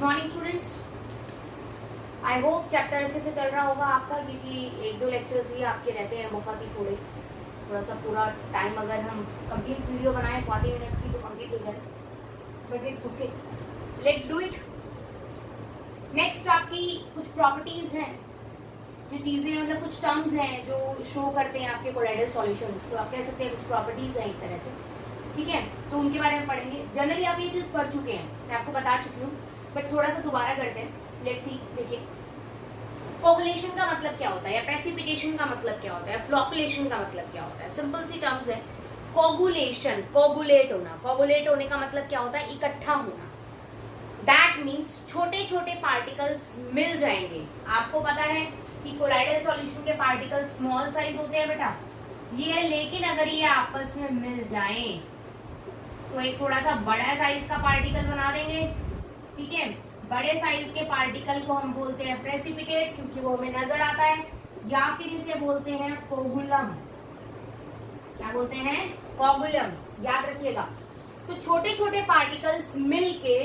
Morning students, I hope chapter अच्छे से चल रहा होगा आपका, क्योंकि एक दो लेक्चर्स ही आपके रहते हैं, बहुत ही थोड़ा सा पूरा टाइम अगर हम कंप्लीट वीडियो बनाएं 40 मिनट की तो कंप्लीट हो जाए, but it's okay, let's do it. Next आपकी कुछ प्रॉपर्टीज हैं, जो चीज़ें मतलब कुछ टर्म्स हैं जो शो करते हैं आपके कोलाइडल सॉल्यूशंस, तो आप कह सकते हैं कुछ प्रॉपर्टीज हैं एक तरह से, ठीक है। तो उनके बारे में पढ़ेंगे। जनरली आप ये चीज़ पढ़ चुके हैं, मैं आपको बता चुकी हूँ, बट थोड़ा सा दोबारा करते हैं। लेट्स सी, देखिए कोगुलेशन का मतलब क्या होता है, या प्रेसिपिटेशन का मतलब क्या होता है, फ्लोकुलेशन का मतलब क्या होता है। सिंपल सी टर्म्स है। कोगुलेशन, कोगुलेट होना, कोगुलेट होने का मतलब क्या होता है, इकट्ठा होना। दैट मीन्स छोटे छोटे पार्टिकल्स मिल जाएंगे। आपको पता है कि कोलाइडल सॉल्यूशन के पार्टिकल्स स्मॉल साइज होते हैं बेटा, ये है, लेकिन अगर ये आपस में मिल जाएं तो एक थोड़ा सा बड़ा साइज का पार्टिकल बना देंगे, ठीक है। बड़े साइज के पार्टिकल को हम बोलते हैं प्रेसिपिटेट, क्योंकि वो हमें नजर आता है, या फिर इसे बोलते हैं कोगुलम। क्या बोलते हैं? कोगुलम, याद रखिएगा। तो छोटे छोटे पार्टिकल्स मिलके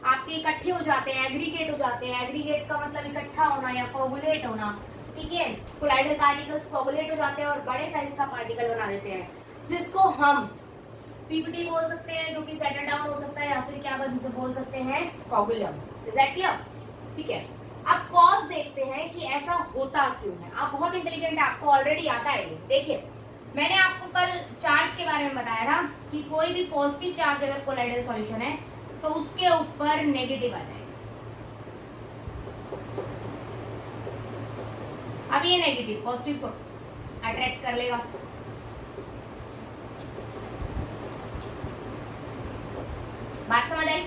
आपके इकट्ठे हो जाते हैं, एग्रीगेट हो जाते हैं। एग्रीगेट का मतलब इकट्ठा होना या कोगुलेट होना, ठीक है। कोलाइडल पार्टिकल्स कोगुलेट हो जाते हैं और बड़े साइज का पार्टिकल बना देते हैं, जिसको हम पीपीटी बोल सकते हैं, जो कि सेटल डाउन हो सकता है, या फिर क्या बोल सकते हैं, कोगुलम। Is that clear? ठीक है। अब कॉज देखते हैं कि ऐसा होता क्यों है। आप बहुत इंटेलिजेंट है, आपको ऑलरेडी आता है ये। देखिए, मैंने आपको कल चार्ज के बारे में बताया था कि कोई भी पॉजिटिव चार्ज अगर कोलाइडल सॉल्यूशन है तो उसके ऊपर नेगेटिव आ जाएगा। अब ये नेगेटिव पॉजिटिव को अट्रैक्ट कर लेगा, बात समझ आई?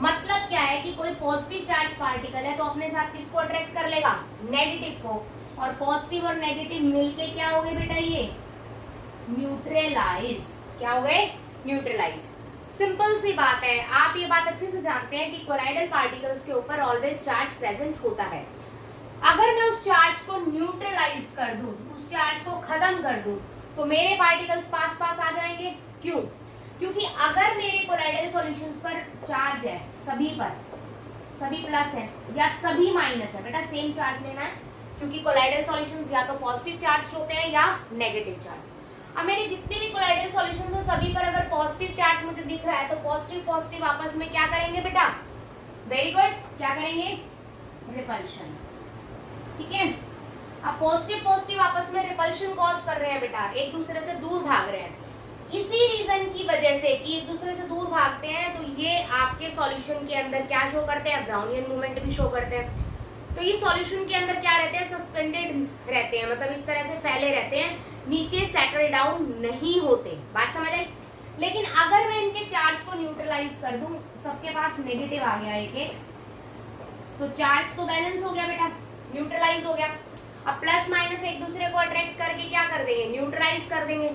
मतलब क्या है कि कोई पॉजिटिव चार्ज पार्टिकल है तो अपने साथ किसको अट्रैक्ट कर लेगा? नेगेटिव को। और पॉजिटिव और नेगेटिव मिलके क्या हो गए बेटा? ये न्यूट्रलाइज। क्या हो गए? न्यूट्रलाइज। सिंपल सी बात है, आप ये बात अच्छे से जानते हैं कि कोलाइडल पार्टिकल्स के ऊपर ऑलवेज चार्ज प्रेजेंट होता है। अगर मैं उस चार्ज को न्यूट्रलाइज कर दूं, उस चार्ज को खत्म कर दूं, तो मेरे पार्टिकल्स पास पास आ जाएंगे। क्यों? क्योंकि अगर मेरे कोलाइडल सॉल्यूशंस पर चार्ज है, सभी पर, सभी प्लस है या सभी माइनस है, बेटा सेम चार्ज लेना है, क्योंकि कोलाइडल सॉल्यूशंस या तो पॉजिटिव चार्ज होते हैं या नेगेटिव चार्ज। अब मेरे जितने भी कोलाइडल सॉल्यूशंस हैं सभी पर अगर पॉजिटिव चार्ज मुझे दिख रहा है तो पॉजिटिव पॉजिटिव आपस में क्या करेंगे बेटा? वेरी गुड, क्या करेंगे? रिपल्शन, ठीक है। अब पॉजिटिव पॉजिटिव आपस में रिपल्शन कॉज कर रहे हैं बेटा, एक दूसरे से दूर भाग रहे हैं। इसी रीजन की वजह से कि एक दूसरे से दूर भागते हैं तो ये आपके सॉल्यूशन के अंदर क्या शो करते हैं? ब्राउनियन मूवमेंट भी शो करते हैं। तो ये सॉल्यूशन के अंदर क्या रहते हैं? सस्पेंडेड रहते हैं, मतलब इस तरह से फैले रहते हैं, नीचे सेटल डाउन नहीं होते। बात समझ आई? लेकिन अगर मैं इनके चार्ज को न्यूट्रलाइज कर दूं, सबके पास नेगेटिव आ गया एक एक, तो चार्ज तो बैलेंस हो गया बेटा, न्यूट्रलाइज हो गया। अब प्लस माइनस एक दूसरे को अट्रैक्ट करके क्या कर देंगे? न्यूट्रलाइज कर देंगे।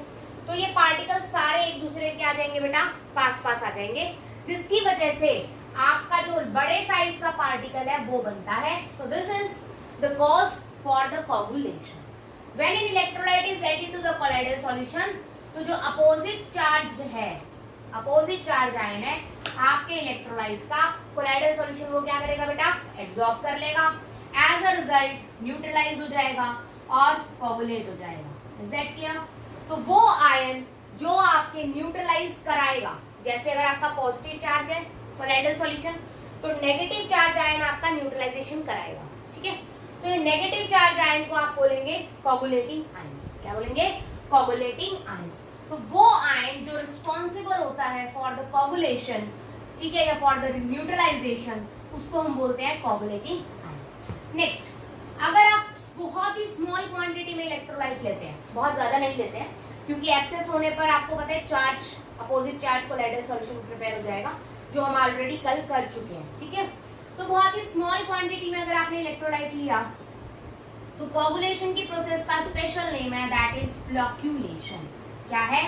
तो ये पार्टिकल सारे एक दूसरे के आ जाएंगे बेटा, पास पास आ जाएंगे, जिसकी वजह से आपका जो बड़े साइज का पार्टिकल है वो बनता है। तो this is the cause for the coagulation. When an electrolyte is added to the colloidal solution, तो जो अपोजिट चार्ज है, अपोजिट चार्ज आयन है आपके इलेक्ट्रोलाइट का, कोलाइडल सॉल्यूशन वो क्या करेगा बेटा? एब्जॉर्ब कर लेगा। एज अ रिजल्ट न्यूट्रलाइज हो जाएगा और कोगुलेट हो जाएगा। Is that clear? तो वो आयन जो आपके न्यूट्रलाइज कराएगा, जैसे अगर आपका पॉजिटिव चार्ज है कोलाइडल सॉल्यूशन, तो नेगेटिव चार्ज आयन आपका न्यूट्रलाइजेशन कराएगा, ठीक है। तो ये नेगेटिव चार्ज आयन को आप बोलेंगे कोगुलेटिंग आयंस। क्या बोलेंगे? Coagulating ions. तो वो आयन जो रिस्पॉन्सिबल होता है फॉर द कोगुलेशन, ठीक है, या फॉर द न्यूट्रलाइजेशन, उसको हम बोलते हैं कोगुलेटिंग आयन। नेक्स्ट, अगर आप बहुत ही स्मॉल क्वांटिटी में इलेक्ट्रोलाइट लेते हैं, बहुत ज्यादा नहीं लेते हैं, क्योंकि एक्सेस होने पर आपको पता है charge, opposite charge colloidal solution prepare हो जाएगा, जो हम ऑलरेडी कल कर चुके हैं, ठीक है। तो बहुत ही स्मॉल क्वांटिटी में अगर आपने इलेक्ट्रोलाइट लिया तो कोगुलेशन की प्रोसेस का स्पेशल नेम है, दैट इज फ्लोक्यूलेशन। क्या है?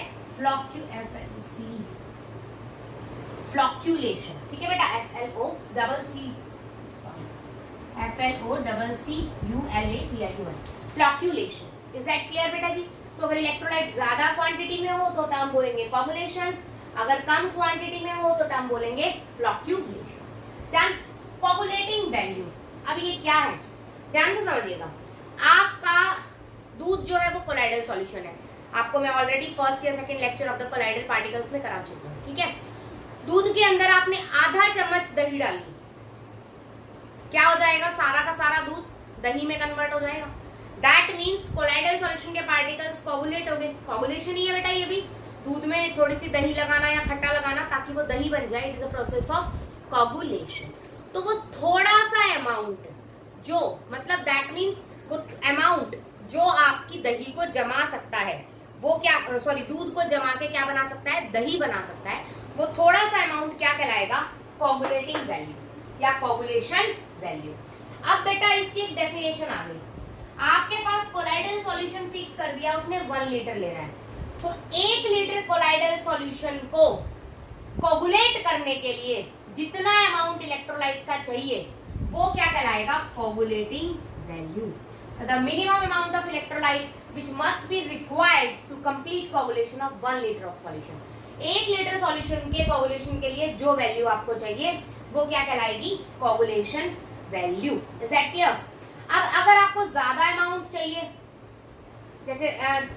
फ्लोक्यूलेशन, ठीक है बेटा, FLOCCULATION, flocculation. Is that clear बेटा जी? तो अगर इलेक्ट्रोलाइट ज्यादा क्वांटिटी में हो तो टर्म बोलेंगे कोगुलेशन, अगर कम क्वांटिटी में हो तो टर्म बोलेंगे फ्लोक्यूलेशन। डन? Coagulating value. अब ये क्या है, ध्यान से समझिएगा। आपका दूध जो है वो कोलाइडल सॉल्यूशन है, आपको मैं ऑलरेडी फर्स्ट या second lecture of the colloidal particles में करा चुकी हूँ, ठीक है। दूध के अंदर आपने आधा चम्मच दही डाली, क्या हो जाएगा, सारा का सारा दूध दही में कन्वर्ट हो जाएगा। दैट मीन्स कोलाइडल सॉल्यूशन के पार्टिकल्स कोगुलेट हो गए। कोगुलेशन ही है बेटा ये भी, दूध में थोड़ी सी दही लगाना या खट्टा लगाना ताकि वो दही बन जाए, it is a process of coagulation. तो वो थोड़ा सा अमाउंट जो, मतलब दैट मीन्स वो अमाउंट जो आपकी दही को जमा सकता है, वो क्या, सॉरी, दूध को जमा के क्या बना सकता है, दही बना सकता है, वो थोड़ा सा अमाउंट क्या कहलाएगा, कोगुलेटिंग वैल्यू या कोगुलेशन वैल्यू। अब बेटा इसकी एक डेफिनेशन आ गई, आपके पास कोलाइडल सॉल्यूशन फिक्स कर दिया, उसने 1 लीटर लेना है, तो 1 लीटर कोलाइडल सॉल्यूशन को कोगुलेट करने के लिए जितना अमाउंट इलेक्ट्रोलाइट का चाहिए वो क्या कहलाएगा, coagulating value. The minimum amount of electrolyte which must be required to complete coagulation of 1 liter of solution। 1 litre solution के कोगुलेशन के लिए जो वैल्यू आपको चाहिए वो क्या कहलाएगी, coagulation value. Is that clear? अब अगर आपको ज्यादा अमाउंट चाहिए, जैसे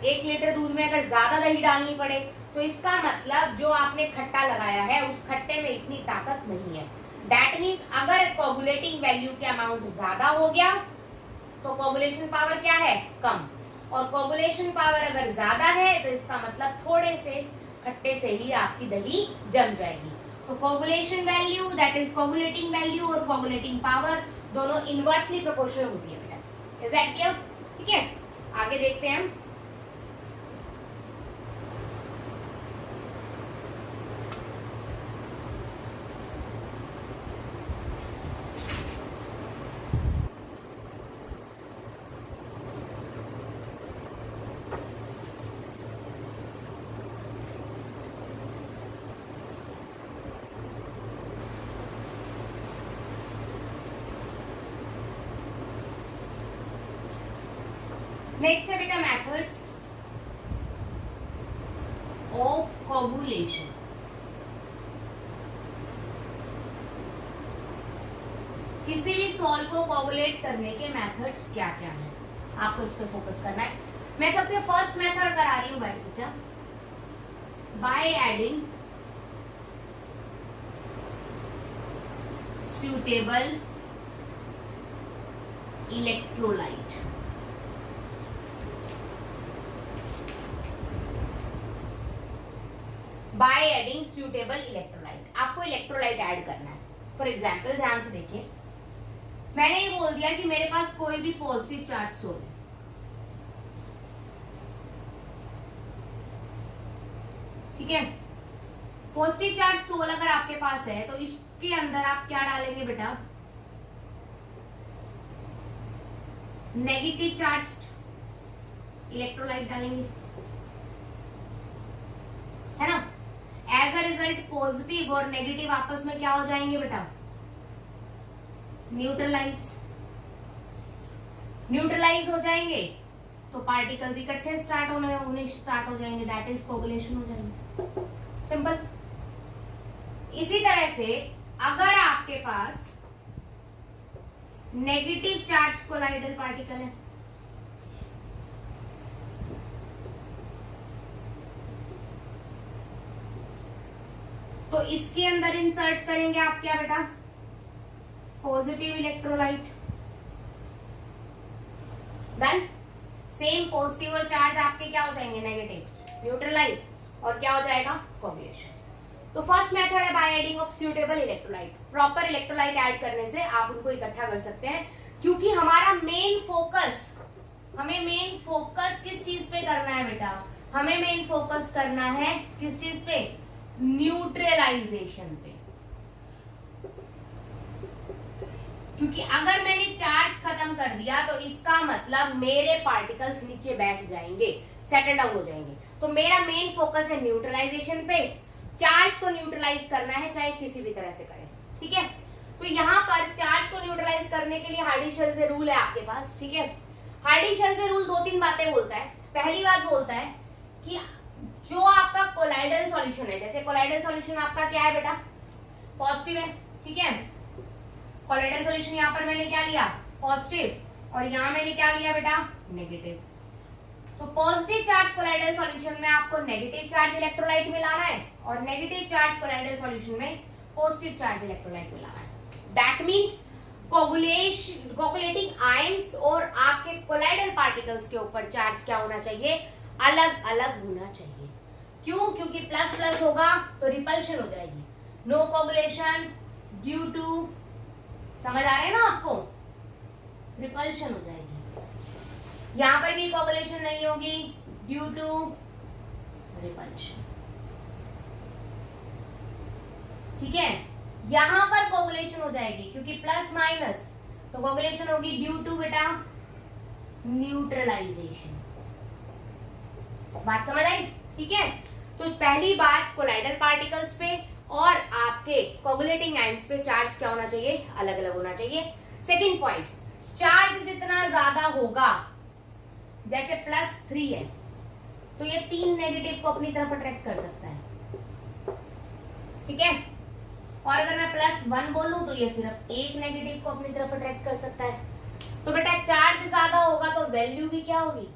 1 लीटर दूध में अगर ज्यादा दही डालनी पड़े, तो इसका मतलब जो आपने खट्टा लगाया है उस खट्टे में इतनी ताकत नहीं है। दैट मीन्स अगर कोगुलेटिंग वैल्यू के अमाउंट ज्यादा हो गया तो कोगुलेशन पावर क्या है, कम, और कोगुलेशन पावर अगर ज्यादा है तो इसका मतलब थोड़े से खट्टे से ही आपकी दही जम जाएगी। तो coagulation value, that is coagulating value, और कोगुलेटिंग पावर दोनों इनवर्सली प्रोपोर्शनल होती है बेटा। Is that clear? ठीक है, आगे देखते हैं हम। नेक्स्ट है बेटा मेथड्स ऑफ कोगुलेशन। किसी भी सॉल्व को कोगुलेट करने के मेथड्स क्या क्या हैं, आपको इस पे फोकस करना है। मैं सबसे फर्स्ट मेथड करा रही हूँ बच्चा, by adding suitable electrolyte। By adding suitable electrolyte, आपको इलेक्ट्रोलाइट ऐड करना है। फॉर एग्जाम्पल ध्यान से देखिए, मैंने ये बोल दिया कि मेरे पास कोई भी पॉजिटिव चार्ज सोल है, ठीक है। पॉजिटिव चार्ज सोल अगर आपके पास है तो इसके अंदर आप क्या डालेंगे बेटा, नेगेटिव चार्ज इलेक्ट्रोलाइट डालेंगे, है ना। एज अ रिजल्ट पॉजिटिव और नेगेटिव आपस में क्या हो जाएंगे बेटा, न्यूट्रलाइज हो जाएंगे, तो पार्टिकल्स इकट्ठे होने स्टार्ट हो जाएंगे, दैट इज कोगुलेशन हो जाएंगे, सिंपल। इसी तरह से अगर आपके पास नेगेटिव चार्ज कोलाइडल पार्टिकल है, तो इसके अंदर इंसर्ट करेंगे आप क्या बेटा, positive electrolyte, then same positive और चार्ज आपके क्या हो जाएंगे, नेगेटिव, न्यूट्रलाइज, और क्या हो जाएगा, कोगुलेशन। तो फर्स्ट मेथड है by adding of suitable electrolyte. Proper electrolyte add करने से आप उनको इकट्ठा कर सकते हैं, क्योंकि हमारा मेन फोकस, हमें मेन फोकस किस चीज पे करना है बेटा, हमें मेन फोकस करना है किस चीज पे, न्यूट्रलाइजेशन पे। क्योंकि अगर मैंने चार्ज खत्म कर दिया तो इसका मतलब मेरे पार्टिकल्स नीचे बैठ जाएंगे, सेटल डाउन हो जाएंगे। तो मेरा मेन फोकस है न्यूट्रलाइजेशन पे, चार्ज को न्यूट्रलाइज करना है, चाहे किसी भी तरह से करें, ठीक है। तो यहाँ पर चार्ज को न्यूट्रलाइज करने के लिए हार्डी-शेल्ज़े रूल है आपके पास, ठीक है। हार्डी-शेल्ज़े रूल 2-3 बातें बोलता है। पहली बात बोलता है कि जो आपका कोलाइडल सॉल्यूशन है, जैसे कोलाइडल सॉल्यूशन आपका क्या है बेटा, पॉजिटिव है, ठीक है। कोलाइडल सॉल्यूशन यहाँ पर मैंने क्या लिया, पॉजिटिव, और यहाँ मैंने क्या लिया बेटा, नेगेटिव। तो पॉजिटिव चार्ज कोलाइडल सॉल्यूशन में आपको नेगेटिव चार्ज इलेक्ट्रोलाइट मिलाना है और नेगेटिव चार्ज कोलाइडल सॉल्यूशन में पॉजिटिव चार्ज इलेक्ट्रोलाइट मिलाना है। दैट मींस कोगुलेटिंग आयंस और आपके कोलाइडल पार्टिकल्स के ऊपर चार्ज क्या होना चाहिए, अलग अलग होना चाहिए। क्यों? क्योंकि प्लस प्लस होगा तो रिपल्शन हो जाएगी, नो कोगुलेशन ड्यू टू, समझ आ रहे हैं ना आपको, रिपल्शन हो जाएगी। यहां पर भी कोगुलेशन नहीं होगी ड्यू टू रिपल्शन, ठीक है। यहां पर कोगुलेशन हो जाएगी क्योंकि प्लस माइनस, तो कोगुलेशन होगी ड्यू टू बेटा न्यूट्रलाइजेशन। बात समझ आई? ठीक है। तो पहली बात कोलाइडल पार्टिकल्स पे और आपके कोगुलेटिंग आयंस पे चार्ज क्या होना चाहिए, अलग अलग होना चाहिए। सेकंड पॉइंट, चार्ज जितना ज्यादा होगा, जैसे +3 है तो ये 3 नेगेटिव को अपनी तरफ अट्रैक्ट कर सकता है, ठीक है। और अगर मैं +1 बोलूं तो ये सिर्फ 1 नेगेटिव को अपनी तरफ अट्रैक्ट कर सकता है। तो बेटा चार्ज ज्यादा होगा तो वैल्यू भी क्या होगी,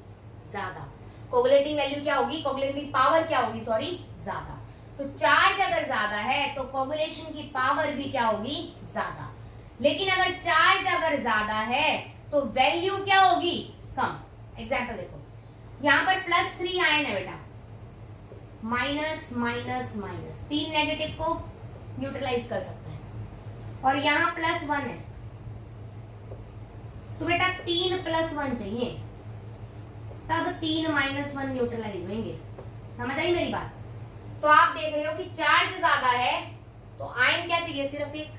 ज्यादा। कोगुलेटिंग वैल्यू क्या होगी, कोगुलेटिंग पावर क्या होगी, सॉरी, ज्यादा। तो चार्ज अगर ज्यादा है तो कोगुलेशन की पावर भी क्या होगी, ज्यादा। लेकिन अगर चार्ज अगर ज्यादा है तो वैल्यू क्या होगी, कम। एग्जाम्पल देखो, यहां पर +3 आयन है बेटा, माइनस माइनस माइनस 3 नेगेटिव को न्यूट्रलाइज कर सकता है, और यहां +1 है तो बेटा 3 + 1 चाहिए, तब 3 - 1 न्यूट्रलाइज होंगे। समझ आई मेरी बात? तो आप देख रहे हो कि चार्ज ज्यादा है तो आयन क्या चाहिए, सिर्फ 1।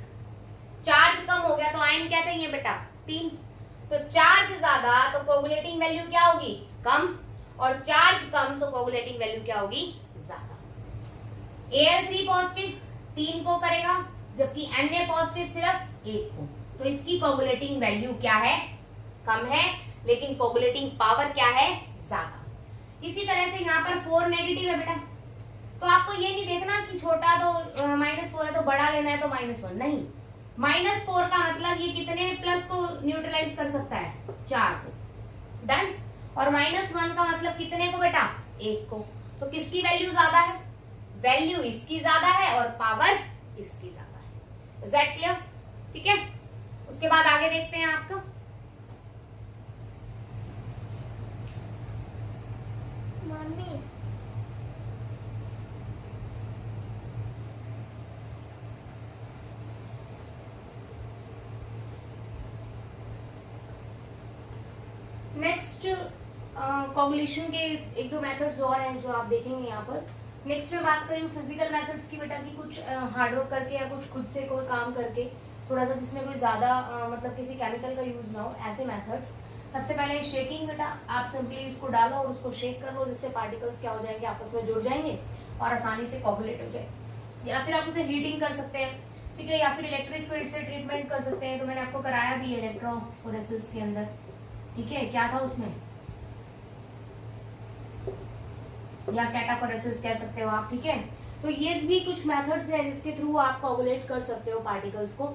चार्ज कम हो गया तो आयन क्या चाहिए बेटा, 3। तो चार्ज ज्यादा तो कोगुलेटिंग वैल्यू क्या होगी, कम, और चार्ज कम तो कोगुलेटिंग वैल्यू क्या होगी, ज्यादा। Al3 पॉजिटिव 3 को करेगा, जबकि Na पॉजिटिव सिर्फ 1 को, तो इसकी कोगुलेटिंग वैल्यू क्या है, कम है, लेकिन कोगुलेटिंग पावर क्या है, ज्यादा। इसी तरह से यहाँ पर 4 नेगेटिव है बेटा, तो आपको ये नहीं देखना कि छोटा तो -4 है तो बड़ा लेना है तो -1, नहीं। -4 का मतलब ये कितने प्लस को न्यूट्रलाइज कर सकता है, 4 को, डन। और -1 का मतलब कितने को बेटा, 1 को। तो किसकी वैल्यू ज्यादा है, वैल्यू इसकी ज्यादा है और पावर इसकी ज्यादा है। Is that clear? ठीक है। उसके बाद आगे देखते हैं आपको, मम्मी नेक्स्ट कोगुलेशन के 1-2 मेथड्स और हैं जो आप देखेंगे यहाँ पर। नेक्स्ट में बात करूँ फिजिकल मेथड्स की बेटा, की कुछ हार्डवर्क करके या कुछ खुद से कोई काम करके, थोड़ा सा जिसमें कोई ज़्यादा मतलब किसी केमिकल का यूज़ ना हो, ऐसे मेथड्स। सबसे पहले शेकिंग बेटा, आप सिंपली उसको डालो और उसको शेक कर लो, जिससे पार्टिकल्स क्या हो जाएंगे, आपस में जुड़ जाएंगे और आसानी से कोगुलेट हो जाए। या फिर आप उसे हीटिंग कर सकते हैं, ठीक है, या फिर इलेक्ट्रिक फील्ड से ट्रीटमेंट कर सकते हैं। तो मैंने आपको कराया भी इलेक्ट्रोफोरेसिस के अंदर, ठीक है, क्या था उसमें, या कैटाफोरेसिस कह सकते हो आप, ठीक है। तो ये भी कुछ मेथड्स हैं जिसके थ्रू आप कोगुलेट कर सकते हो पार्टिकल्स को।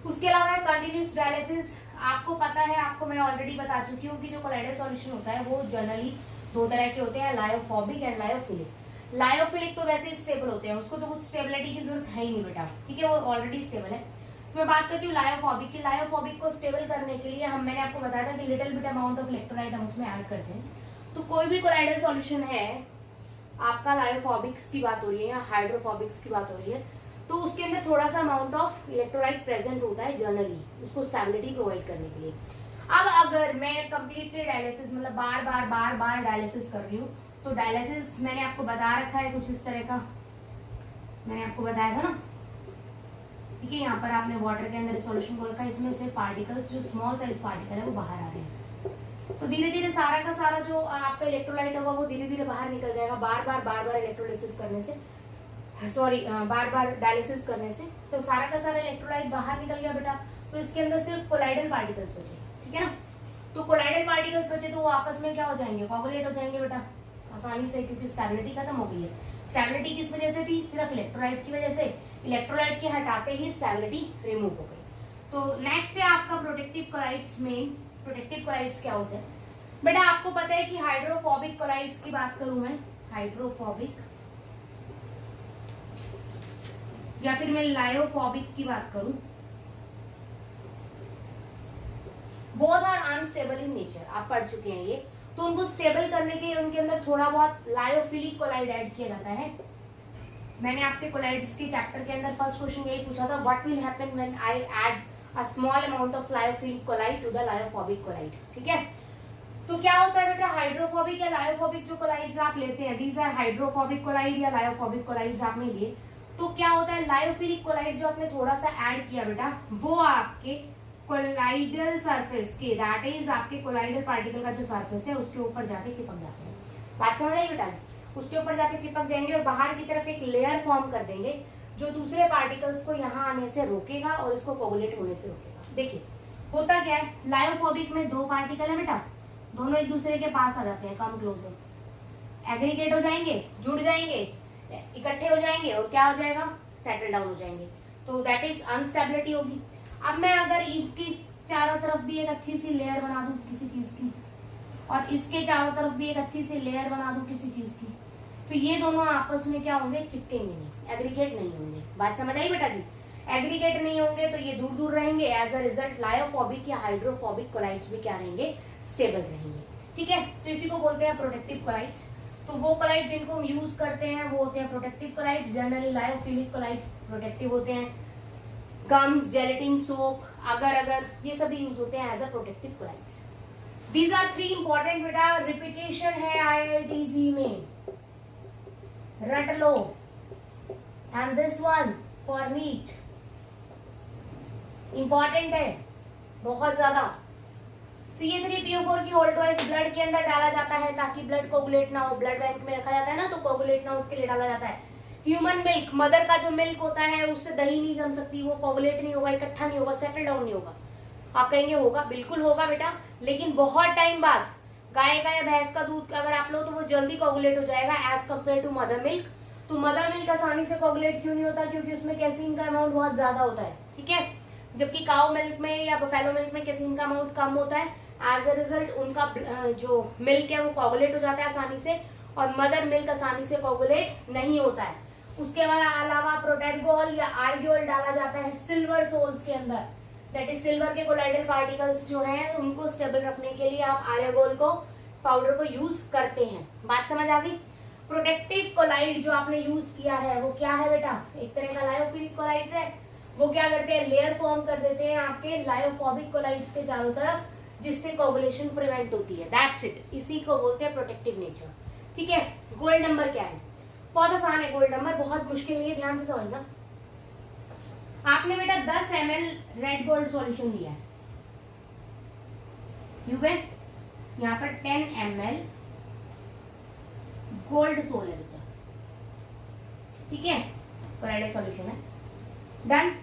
उसके अलावा कंटिन्यूस डायलिसिस, आपको पता है, आपको मैं ऑलरेडी बता चुकी हूँ कि जो कोलाइडल सॉल्यूशन होता है वो जनरली 2 तरह के होते हैं, लायोफोबिक एंड लायोफिलिक। लायोफिलिक तो वैसे ही स्टेबल होते हैं, उसको तो कुछ स्टेबिलिटी की जरूरत है ही नहीं बेटा, ठीक है, वो ऑलरेडी स्टेबल है। तो मैं बात करती हूँ लायोफोबिक की। लायोफोबिक को स्टेबल करने के लिए मैंने आपको बताया था कि little bit amount of electrolyte हम उसमें ऐड करते हैं। तो कोई भी कोलाइडल सॉल्यूशन है आपका, लायोफोबिक्स की बात हो रही है या हाइड्रोफोबिक्स की बात हो रही है, तो उसके अंदर थोड़ा सा अमाउंट ऑफ इलेक्ट्रोलाइट प्रेजेंट होता है जनरली, उसको स्टेबिलिटी प्रोवाइड करने के लिए। अब अगर मैं कंप्लीटली डायलिसिस, मतलब बार बार डायलिसिस कर रही हूँ, तो डायलिसिस मैंने आपको बता रखा है कुछ इस तरह का, मैंने आपको बताया था ना, ठीक है। यहाँ पर आपने वाटर के अंदर सॉल्यूशन को रखा है, इसमें से पार्टिकल्स, जो स्मॉल साइज पार्टिकल है वो बाहर आ रहे हैं। तो धीरे धीरे सारा का सारा जो आपका इलेक्ट्रोलाइट होगा वो धीरे धीरे बाहर निकल जाएगा, बार बार इलेक्ट्रोलिसिस करने से, सॉरी बार बार डायलिसिस करने से। तो सारा का सारा इलेक्ट्रोलाइट बाहर निकल गया बेटा, तो इसके अंदर सिर्फ कोलाइडल पार्टिकल्स बचे, ठीक है ना। तो कोलाइडल पार्टिकल्स बचे तो वो आपस में क्या हो जाएंगे, कोगुलेट हो जाएंगे बेटा आसानी से, क्योंकि स्टेबिलिटी खत्म हो गई है। स्टेबिलिटी किस वजह से थी, सिर्फ इलेक्ट्रोलाइट की वजह से। इलेक्ट्रोलाइट के हटाते ही स्टेबिलिटी रिमूव हो गई। तो नेक्स्ट है आपका प्रोटेक्टिव कोलाइड्स में। प्रोटेक्टिव कोलाइड्स क्या होते हैं बेटा? आपको पता है कि हाइड्रोफोबिक कोलाइड्स की बात करूं मैं, हाइड्रोफोबिक, या फिर मैं लायोफोबिक की बात करूं, both are unstable in nature. आप पढ़ चुके हैं ये। तो उनको स्टेबल करने के लिए उनके अंदर थोड़ा बहुत लायोफिलिक कोलाइड ऐड किया जाता है। मैंने आपसे कोलाइड्स के चैप्टर के अंदर फर्स्ट क्वेश्चन यही पूछा था, what will happen when I add a small amount of lyophilic colloid to the lyophobic colloid. ठीक है, तो क्या होता है बेटा, हाइड्रोफोबिक या लायोफोबिक जो कोलाइड्स आप लेते हैं, दीज आर हाइड्रोफोबिक कोलाइड या लायोफोबिक कोलाइड्स आपने लिए, तो क्या होता है, लायोफिलिक कोलाइड जो आपने थोड़ा सा ऐड किया बेटा, वो आपके कोलाइडल सरफेस के, दैट इज आपके कोलाइडल पार्टिकल का जो सरफेस है उसके ऊपर जाके चिपक जाते हैं। बात समझ आई बेटा? उसके ऊपर जाके चिपक जाएंगे और बाहर की तरफ एक लेयर फॉर्म कर देंगे जो दूसरे पार्टिकल्स को यहाँ आने से रोकेगा और इसको कोगुलेट होने से रोकेगा। देखिए होता क्या है, लायोफोबिक में दो पार्टिकल है बेटा, दोनों एक दूसरे के पास आ जाते हैं, कम क्लोजर, एग्रीगेट हो जाएंगे, जुड़ जाएंगे, इकट्ठे हो जाएंगे और क्या हो जाएगा, सेटल डाउन हो जाएंगे। तो दैट इज अनस्टेबिलिटी होगी। अब मैं अगर इनकी चारों तरफ भी एक अच्छी सी लेयर बना दूं किसी चीज की, और इसके चारों तरफ भी एक अच्छी सी लेयर बना दूं किसी चीज की, तो ये दोनों आपस में क्या होंगे, चिपकेंगे नहीं, एग्रीगेट नहीं होंगे। बात समझ आई बेटा जी? एग्रीगेट नहीं होंगे तो ये दूर दूर रहेंगे। एज अ रिजल्ट लायोफोबिक या हाइड्रोफोबिक कोलाइड्स भी क्या रहेंगे, स्टेबल रहेंगे। ठीक है, तो इसी को बोलते हैं प्रोटेक्टिव कोलाइड्स। तो वो कोलाइड जिनको हम यूज करते हैं वो होते हैं protective colloids. Generally lyophilic colloids protective होते हैं। गम्स, जेलेटिन, सोप, अगर ये सभी यूज होते हैं as a protective colloids. These are three important बेटा, रिपीटेशन है IITG में, रट लो। And this one for NEET important है बहुत ज्यादा। CA3PO4 की होल्ड वाइज ब्लड के अंदर डाला जाता है ताकि ब्लड कोगुलेट ना हो, ब्लड बैंक में रखा जाता है ना, तो कोगुलेट ना हो उसके लिए डाला जाता है। ह्यूमन मिल्क, मदर का जो मिल्क होता है उससे दही नहीं जम सकती, वो कोगुलेट नहीं होगा, इकट्ठा नहीं होगा, सेटल डाउन नहीं होगा। आप कहेंगे होगा, बिल्कुल होगा बेटा, लेकिन बहुत टाइम बाद गाय का या भैंस का दूध अगर आप लो तो वो जल्दी कोगुलेट हो जाएगा as compare to mother milk. तो मदर मिल्क आसानी से कोगुलेट क्यों नहीं होता, क्योंकि उसमें कैसीन का अमाउंट बहुत ज्यादा होता है। ठीक है, जबकि काउ मिल्क में या बफेलो मिल्क में कैसीन का अमाउंट कम होता है। एज अ रिजल्ट उनका जो मिल्क है वो कोगुलेट हो जाता है आसानी से, और मदर मिल्क आसानी से कोगुलेट नहीं होता है। उसके अलावा प्रोटेगोल या आर्गियोल डाला जाता है सिल्वर सोल्स के अंदर, दैट इज सिल्वर के कोलाइडल पार्टिकल्स जो हैं उनको स्टेबल रखने के लिए आप आर्गियोल को पाउडर को यूज करते हैं। बात समझ आ गई? प्रोटेक्टिव कोलाइड जो आपने यूज किया है वो क्या है बेटा, एक तरह का लायोफिलिक कोलाइड्स है। वो क्या करते हैं, लेयर फॉर्म कर देते हैं आपके लायोफोबिक कोलाइड्स के चारों तरफ, जिससे कोगुलेशन प्रिवेंट होती है। दैट्स इट, इसी को बोलते हैं प्रोटेक्टिव नेचर। ठीक है, गोल्ड नंबर क्या है, बहुत आसान है गोल्ड नंबर, बहुत मुश्किल नहीं है, ध्यान से समझना। आपने बेटा 10 ml रेड गोल्ड सॉल्यूशन लिया है, यहाँ पर 10 ml गोल्ड सोल है बच्चा, ठीक है, कोलाइडल सॉल्यूशन है, डन।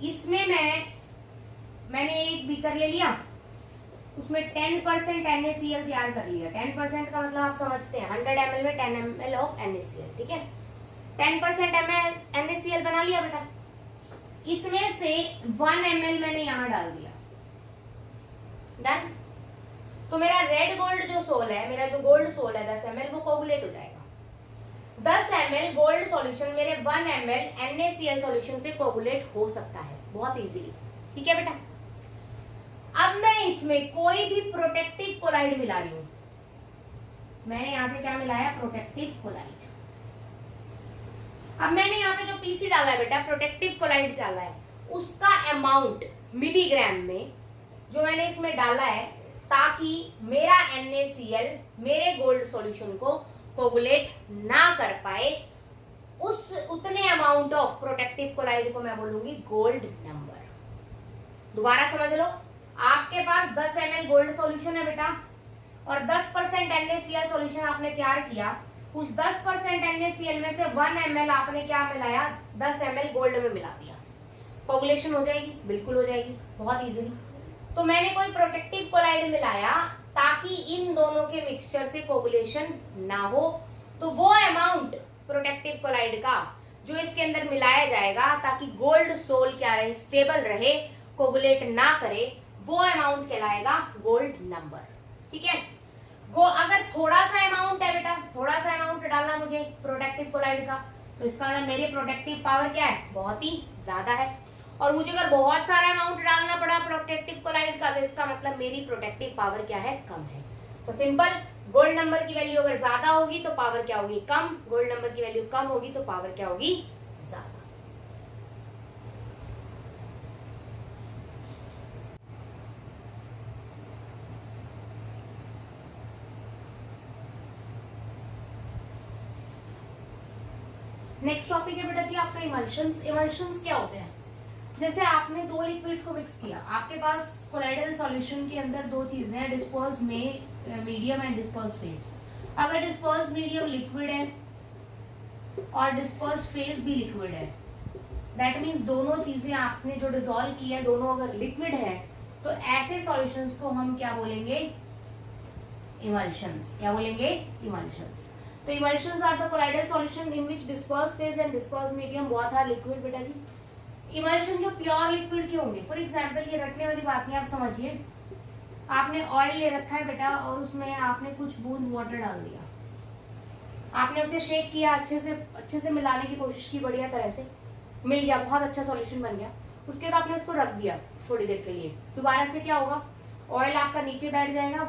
इसमें मैंने एक बीकर ले लिया, उसमें 10% NaCl तैयार कर लिया। 10% का मतलब आप समझते हैं 100 ml में 10 ml ऑफ NaCl। ठीक है, 10% NaCl बना लिया बेटा। इसमें से 1 ml मैंने यहां डाल दिया, डन। तो मेरा रेड गोल्ड जो सोल है, मेरा जो गोल्ड सोल है 10 ml, वो कोगुलेट हो जाएगा। 10 ml गोल्ड सॉल्यूशन मेरे 1 ml NaCl सॉल्यूशन से कोगुलेट हो सकता है बहुत इजीली। ठीक है बेटा, अब मैं इसमें कोई भी प्रोटेक्टिव कोलाइड मिला रही हूं। मैंने यहां से क्या मिलाया, प्रोटेक्टिव कोलाइड। अब मैंने यहाँ पे जो पीसी डाला है बेटा, प्रोटेक्टिव कोलाइड डाला है, उसका अमाउंट मिलीग्राम में जो मैंने इसमें डाला है, ताकि मेरा NaCl मेरे गोल्ड सॉल्यूशन को कोगुलेट ना कर पाए, उतने अमाउंट ऑफ प्रोटेक्टिव कोलाइड को मैं बोलूंगी गोल्ड नंबर। दोबारा समझ लो, आपके पास 10 ml गोल्ड सॉल्यूशन है बेटा, और 10% NaCl सॉल्यूशन आपने तैयार किया। उस 10% NaCl में से 1 ml आपने क्या मिलाया, 10 ml गोल्ड में मिला दिया। कोगुलेशन हो जाएगी, बिल्कुल हो जाएगी, बहुत इजीली। तो मैंने कोई प्रोटेक्टिव कोलाइड मिलाया ताकि इन दोनों के मिक्सचर से कोगुलेशन ना हो। तो वो अमाउंट प्रोटेक्टिव कोलाइड का जो इसके अंदर मिलाया जाएगा ताकि गोल्ड सोल क्या रहे, स्टेबल रहे, कोगुलेट ना करे वो अमाउंट कहलाएगा गोल्ड नंबर। ठीक है, वो अगर थोड़ा सा अमाउंट है बेटा, थोड़ा सा अमाउंट डालना मुझे प्रोटेक्टिव कोलाइड का, तो इसका मतलब मेरी प्रोटेक्टिव पावर क्या है, बहुत ही ज्यादा है। और मुझे अगर बहुत सारा अमाउंट डालना पड़ा प्रोटेक्टिव कोलाइड का, तो इसका मतलब मेरी प्रोटेक्टिव पावर क्या है, कम है। तो सिंपल, गोल्ड नंबर की वैल्यू अगर ज्यादा होगी तो पावर क्या होगी, कम। गोल्ड नंबर की वैल्यू कम होगी तो पावर क्या होगी, ज्यादा। नेक्स्ट टॉपिक है बेटा जी आपका इमल्शंस। इमल्शंस क्या होते हैं, जैसे आपने दो लिक्विड्स को मिक्स किया, आपके पास कोलाइडल सॉल्यूशन के अंदर दो चीजें हैं, disperse medium and disperse phase. अगर डिस्पर्स मीडियम लिक्विड है और डिस्पर्स फेज भी लिक्विड है, दैट मीन्स दोनों चीजें आपने जो डिसॉल्व की है दोनों अगर लिक्विड है, तो ऐसे सॉल्यूशंस को हम क्या बोलेंगे, इमल्शंस। क्या बोलेंगे, इमल्शंस। तो emulsions are the colloidal solution in which disperse phase and disperse medium both are liquid. बेटा जी इमल्शन जो प्योर लिक्विड के होंगे, फॉर एग्जांपल ये रटने वाली बात नहीं, आप समझिए, आपने ऑयल ले रखा है बेटा और उसमें आपने कुछ बूंद वाटर डाल दिया, आपने उसे शेक किया, अच्छे से मिलाने की कोशिश की, बढ़िया तरह से मिल गया, बहुत अच्छा सॉल्यूशन बन गया। उसके बाद आपने उसको रख दिया थोड़ी देर के लिए, दोबारा से क्या होगा, ऑयल आपका नीचे बैठ जाएगा,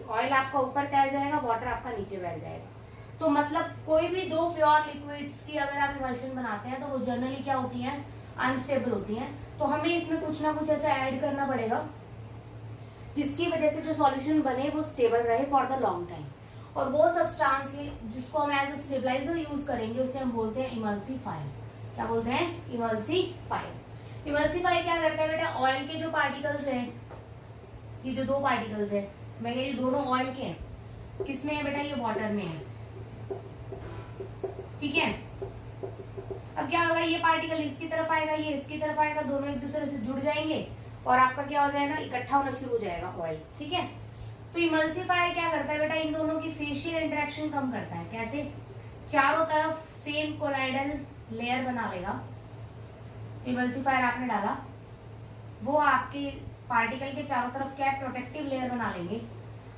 ऑयल आपका ऊपर तैर जाएगा, वाटर आपका नीचे बैठ जाएगा। तो मतलब कोई भी दो प्योर लिक्विड्स की अगर आप इमल्शन बनाते हैं तो वो जनरली क्या होती हैं, अनस्टेबल होती हैं। तो हमें इसमें कुछ ना कुछ ऐसा ऐड करना पड़ेगा जिसकी वजह से जो सॉल्यूशन बने वो स्टेबल रहे फॉर द लॉन्ग टाइम। और वो सब्सटेंस जिसको हम एज ए स्टेबलाइजर यूज करेंगे उसे हम बोलते हैं इमल्सीफायर। क्या बोलते हैं, इमल्सीफायर। इमल्सीफायर क्या करता है बेटा, ऑयल के जो पार्टिकल्स हैं, ये जो दो पार्टिकल्स हैं, मैं कह रही दोनों ऑयल के हैं, किसमें है बेटा, ये वाटर में है। ठीक है, अब क्या होगा, ये पार्टिकल इसकी तरफ आएगा, ये इसकी तरफ आएगा, दोनों एक दूसरे से जुड़ जाएंगे और आपका क्या हो जाएगा, इकट्ठा होना शुरू हो जाएगा ऑयल। ठीक है, तो इमल्सीफायर क्या करता है बेटा, इन दोनों की फेशियल इंटरेक्शन कम करता है। कैसे, चारों तरफ सेम कोलाइडल लेयर बना लेगा। इमल्सीफायर आपने डाला, वो आपके पार्टिकल के चारों तरफ क्या है, प्रोटेक्टिव लेयर बना लेंगे।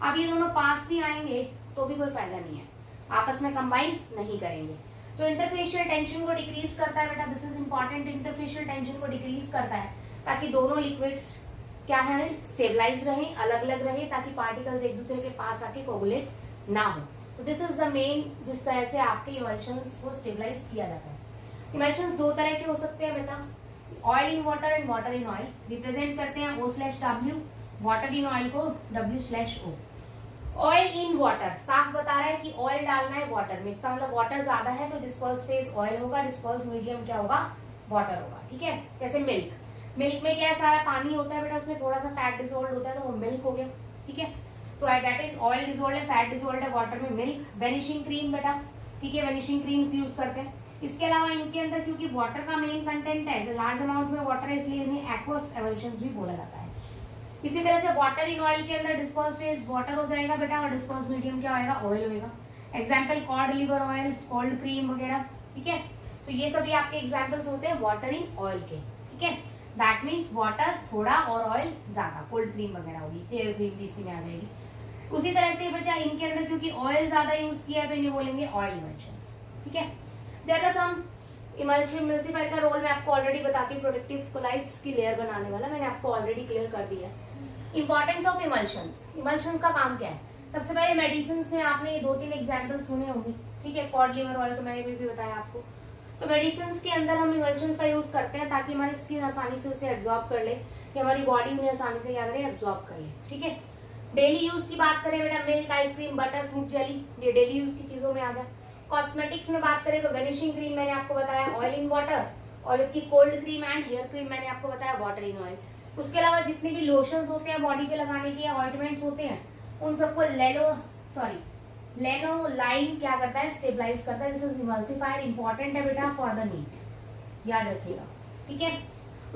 अब ये दोनों पास भी आएंगे तो भी कोई फायदा नहीं है, आपस में कंबाइन नहीं करेंगे। तो इंटरफेशियल टेंशन को डिक्रीज करता है बेटा, this is important. Interfacial tension को डिक्रीज करता है ताकि दोनों लिक्विड्स क्या है, स्टेबलाइज रहें, अलग अलग रहे, ताकि पार्टिकल्स एक दूसरे के पास आके कोगुलेट ना हो। तो दिस इज द मेन, जिस तरह से आपके इमल्शंस को स्टेबलाइज किया जाता है। इमल्शंस दो तरह के हो सकते हैं बेटा, oil in water and water in oil. Represent करते हैं O/W, वाटर इन ऑयल को W/O। ऑयल इन वाटर साफ बता रहा है कि ऑयल डालना है वाटर में, इसका मतलब वाटर ज्यादा है तो डिस्पर्स फेज ऑयल होगा, डिस्पर्स मीडियम क्या होगा, वाटर होगा। ठीक है, जैसे मिल्क, मिल्क में क्या है, सारा पानी होता है बेटा, उसमें थोड़ा सा फैट डिसॉल्व होता है तो वो मिल्क हो गया। ठीक है, तो दैट इज ऑयल डिसॉल्व है, फैट डिसॉल्व है वाटर में, मिल्क। वेनिशिंग क्रीम बेटा, ठीक है, वेनिशिंग क्रीम्स यूज करते हैं। इसके अलावा इनके अंदर क्योंकि वाटर का मेन कंटेंट है, लार्ज अमाउंट में वाटर है, इसलिए इन्हें एक्वस एमल्शंस भी बोला जाता है। इसी तरह से वाटर इन ऑयल के अंदर डिस्पर्स फेज वाटर हो जाएगा बेटा और डिस्पर्स मीडियम क्या होएगा, ऑयल होएगा। Example cod liver oil, cold cream वगैरह। ठीक है, तो ये सभी आपके एग्जांपल्स होते हैं वाटर इन ऑयल के। ठीक है, दैट मीन्स वाटर थोड़ा और ऑयल ज्यादा, कोल्ड क्रीम वगैरह होगी, हेयर क्रीम भी इसी में आ जाएगी। उसी तरह से बच्चा इनके अंदर क्योंकि ऑयल ज्यादा यूज किया है तो इन्हें बोलेंगे ऑयल इमल्शंस। ठीक है, देयर आर सम इमल्सिफायर का रोल मैं आपको ऑलरेडी बताती हूँ, प्रोटेक्टिव कोलाइड्स की लेयर बनाने वाला, मैंने आपको ऑलरेडी क्लियर कर दिया है। इंपॉर्टेंस ऑफ इमल्शंस, इमल्शंस का काम क्या है, सबसे पहले मेडिसिन में आपने ये 2-3 एग्जांपल सुने होंगे। ठीक है, कॉड लिवर ऑयल तो मैंने भी बताया आपको। तो मेडिसिन के अंदर हम इमल्शंस का यूज करते हैं ताकि हमारी स्किन आसानी से उसे एब्जॉर्ब कर ले या हमारी बॉडी में आसानी से क्या करे, एब्जॉर्ब कर ले। ठीक है, डेली यूज की बात करें बेटा, milk, ice cream, butter, fruit jelly, ये डेली यूज की चीजों में आ जाए। कॉस्मेटिक्स में बात करें तो वेनिशिंग क्रीम मैंने आपको बताया, ऑयल इन वाटर, ऑलिव की cold cream and hair cream मैंने आपको बताया, वाटर इन ऑयल। उसके अलावा जितने भी लोशंस होते हैं बॉडी पे लगाने के या ऑइंटमेंट्स होते हैं, उन सबको लेनोलाइन क्या करता है, स्टेबलाइज करता है। दिस इज इमल्सिफायर, इंपॉर्टेंट है बेटा फॉर द मीट, याद रखिएगा। ठीक है,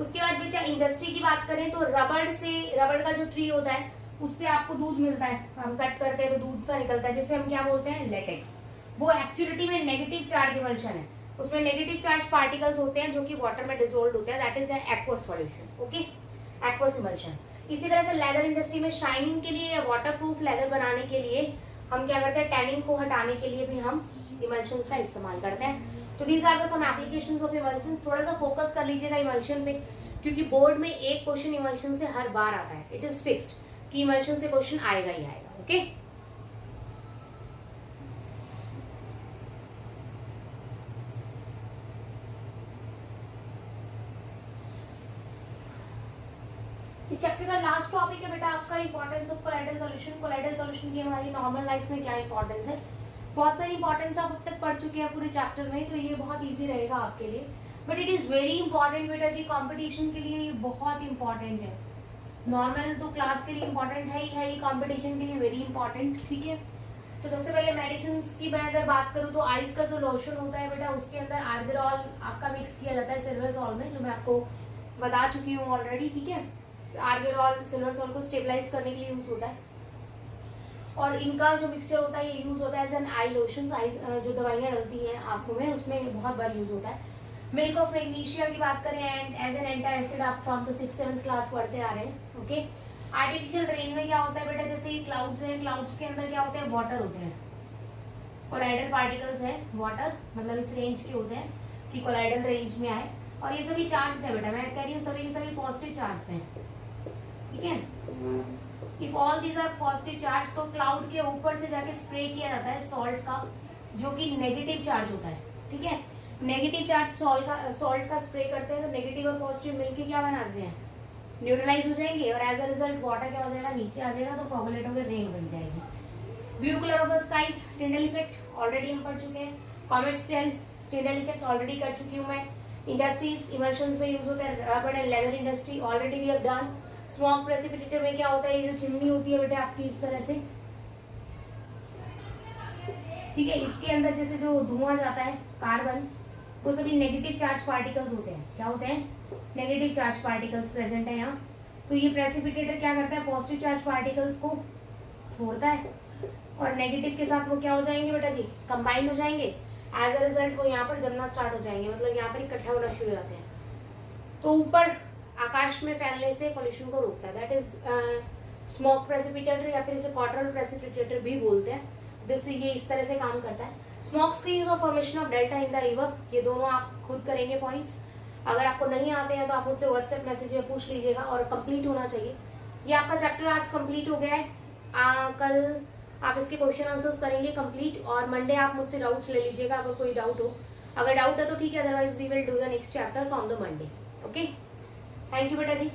उसके बाद बेटा इंडस्ट्री की बात करें तो रबड़ का जो ट्री होता है उससे आपको दूध मिलता है, हम कट करते हैं तो दूध सा निकलता है, जिसे हम क्या बोलते हैं, लेटेक्स। वो एक्चुअलिटी में नेगेटिव चार्ज इमल्शन है, उसमें नेगेटिव चार्ज पार्टिकल्स होते हैं जो कि वाटर में डिसॉल्व होते हैं, that is aqueous solution. Okay, aqueous emulsion. इसी तरह से लेदर इंडस्ट्री में शाइनिंग के लिए या वाटर प्रूफ लेदर बनाने के लिए हम क्या करते हैं, टैनिंग को हटाने के लिए भी हम इमल्शंस का इस्तेमाल करते हैं। तो these are the some applications of emulsion. थोड़ा सा फोकस कर लीजिएगा इमल्शन पे, क्योंकि बोर्ड में एक क्वेश्चन इमल्शन से हर बार आता है। इट इज फिक्स्ड कि इमल्शन से क्वेश्चन आएगा ही आएगा। ओके इस चैप्टर का लास्ट टॉपिक है बेटा आपका importance of colloidal solution. Colloidal solution की हमारी नॉर्मल लाइफ में क्या इंपॉर्टेंस है। बहुत सारी इंपॉर्टेंस आप अब तक पढ़ चुके हैं पूरे चैप्टर में, तो ये बहुत इजी रहेगा आपके लिए। But it is very important बेटा जी, कंपटीशन के लिए ये बहुत इंपॉर्टेंट है। नॉर्मल तो क्लास के लिए इंपॉर्टेंट है ही, कंपटीशन के लिए वेरी इंपॉर्टेंट। ठीक है, तो सबसे पहले मेडिसिन की मैं अगर बात करूँ तो आइस का जो लोशन होता है बेटा, उसके अंदर आर्गेरॉल आपका मिक्स किया जाता है सिल्वर सॉल में, जो मैं आपको बता चुकी हूँ ऑलरेडी। ठीक है, आर्गेरॉल सिल्वर सॉल्ट को स्टेबलाइज करने के लिए यूज होता है, और इनका जो मिक्सचर होता है ये यूज होता है एज एन आई लोशन। जो दवाइयाँ डलती हैं आंखों में, उसमें बहुत बार यूज होता है। मिल्क ऑफ मैग्नीशिया की बात करें एंड एज एन एंटासिड, आप फ्रॉम द 6th-7th क्लास पढ़ते आ रहे हैं। ओके, आर्टिफिशियल रेन में क्या होता है बेटा, जैसे ये क्लाउड्स हैं, क्लाउड्स के अंदर क्या होते हैं, वाटर होते हैं, कोलाइडल पार्टिकल्स है वाटर, मतलब इस रेंज के होते हैं कि कोलाइडल रेंज में आए। और ये सभी चार्ज है बेटा, मैं कह रही हूँ सभी के सभी पॉजिटिव चार्ज हैं। ठीक है, if all these are positive charge, तो क्लाउड के ऊपर से जाके स्प्रे किया जाता है सॉल्ट का, जो कि नेगेटिव चार्ज होता है। ठीक है, नेगेटिव चार्ज सॉल्ट का स्प्रे करते हैं, तो नेगेटिव और पॉजिटिव मिलके क्या बनाते हैं, न्यूट्रलाइज हो जाएंगे, और एज अ रिजल्ट वाटर क्या हो जाएगा, नीचे आ जाएगा, तो कोगुलेट होकर रेन बन जाएगी। Blue colour of the sky, Tyndall effect already हम पढ़ चुके हैं। Comet tail, Tyndall effect already कर चुकी हूँ मैं। इंडस्ट्रीज इमल्शंस में यूज होता है, rubber and leather industry already we have done. Smoke precipitator में क्या होता है, ये जो चिमनी होती है बेटा आपकी इस तरह से, ठीक है, इसके अंदर जैसे जो धुआं जाता है कार्बन, वो सभी नेगेटिव चार्ज पार्टिकल्स होते हैं। क्या होते हैं, नेगेटिव चार्ज पार्टिकल्स प्रेजेंट है यहाँ। तो ये प्रेसिपिटेटर क्या करता है, पॉजिटिव चार्ज पार्टिकल्स को छोड़ता है, और नेगेटिव के साथ वो क्या हो जाएंगे बेटा जी, कंबाइन हो जाएंगे। एज अ रिजल्ट वो यहाँ पर जमना स्टार्ट हो जाएंगे, मतलब यहाँ पर इकट्ठा होना शुरू हो जाते हैं, तो ऊपर आकाश में फैलने से पोल्यूशन को रोकता है। दैट इज स्मोक प्रेसिपिटेटर, या फिर इसे क्वार्टरल प्रेसिपिटेटर भी बोलते हैं। जिससे ये इस तरह से काम करता है। स्मोक स्क्रीन और formation of delta in the river, ये दोनों आप खुद करेंगे पॉइंट्स। अगर आपको नहीं आते हैं तो आप मुझसे व्हाट्सएप मैसेज में पूछ लीजिएगा, और कंप्लीट होना चाहिए। ये आपका चैप्टर आज कंप्लीट हो गया है। कल आप इसके क्वेश्चन आंसर्स करेंगे कंप्लीट, और मंडे आप मुझसे डाउट्स ले लीजिएगा अगर कोई डाउट हो। अगर डाउट है तो ठीक है, otherwise we will do the next chapter from the Monday. Okay, thank you बेटा जी।